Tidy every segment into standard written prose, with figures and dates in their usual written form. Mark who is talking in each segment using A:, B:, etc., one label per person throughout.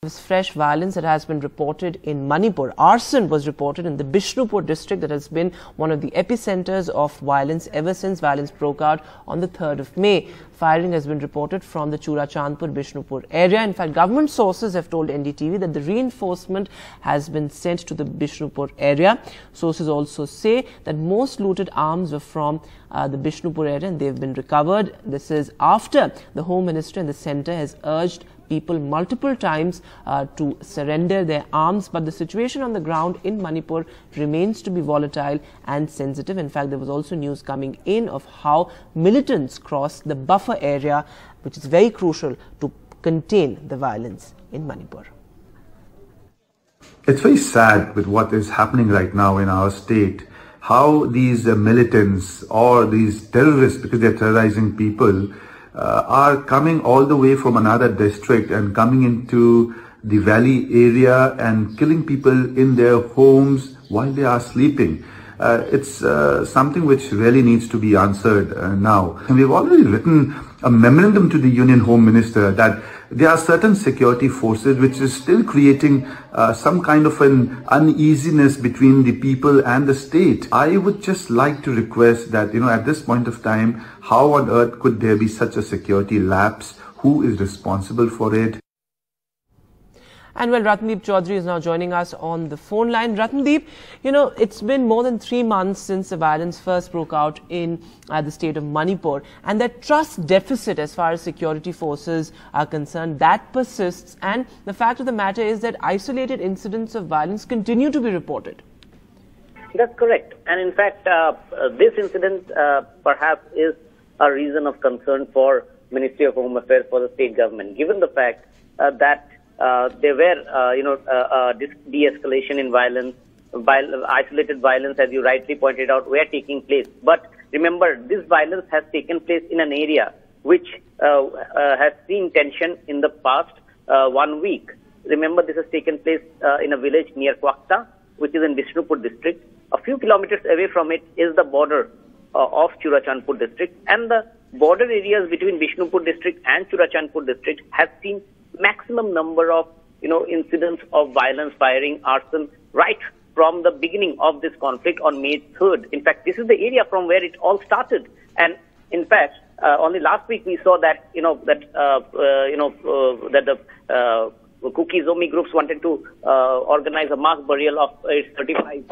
A: Fresh violence that has been reported in Manipur. Arson was reported in the Bishnupur district that has been one of the epicenters of violence ever since violence broke out on the 3rd of May. Firing has been reported from the Churachandpur-Bishnupur area. In fact, government sources have told NDTV that the reinforcement has been sent to the Bishnupur area. Sources also say that most looted arms were from the Bishnupur area and they have been recovered. This is after the Home Ministry and the centre has urged people multiple times to surrender their arms, but the situation on the ground in Manipur remains to be volatile and sensitive. In fact, there was also news coming in of how militants crossed the buffer area, which is very crucial to contain the violence in Manipur.
B: It's very sad with what is happening right now in our state, how these militants or these terrorists, because they're terrorizing people, are coming all the way from another district and coming into the valley area and killing people in their homes while they are sleeping. It's something which really needs to be answered now. And we've already written a memorandum to the Union Home Minister that there are certain security forces which is still creating some kind of an uneasiness between the people and the state. I would just like to request that, at this point of time, how on earth could there be such a security lapse? Who is responsible for it?
A: And well, Ratndeep Chaudhary is now joining us on the phone line. Ratndeep, it's been more than 3 months since the violence first broke out in the state of Manipur. And that trust deficit as far as security forces are concerned, that persists. And the fact of the matter is that isolated incidents of violence continue to be reported.
C: That's correct. And in fact, this incident perhaps is a reason of concern for Ministry of Home Affairs, for the state government, given the fact that there were, de-escalation in violence, isolated violence, as you rightly pointed out, were taking place. But remember, this violence has taken place in an area which has seen tension in the past 1 week. Remember, this has taken place in a village near Kwakta, which is in Bishnupur district. A few kilometers away from it is the border of Churachandpur district, and the border areas between Bishnupur district and Churachandpur district have seen maximum number of incidents of violence, firing, arson right from the beginning of this conflict on May 3rd. In fact, this is the area from where it all started. And in fact, only last week we saw that the Kuki Zomi groups wanted to organize a mass burial of its 35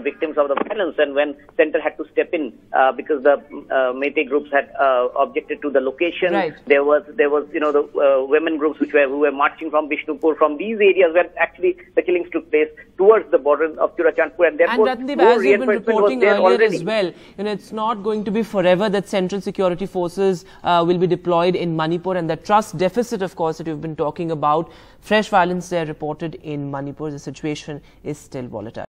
C: victims of the violence, and when center had to step in because the Meitei groups had objected to the location.
A: Right.
C: There was the women groups who were marching from Bishnupur, from these areas where actually the killings took place towards the border of Churachandpur, and therefore
A: Ratndeep, as you've been reporting earlier as well, it's not going to be forever that central security forces will be deployed in Manipur, and the trust deficit, of course, that you've been talking about. Fresh violence there reported in Manipur. The situation is still volatile.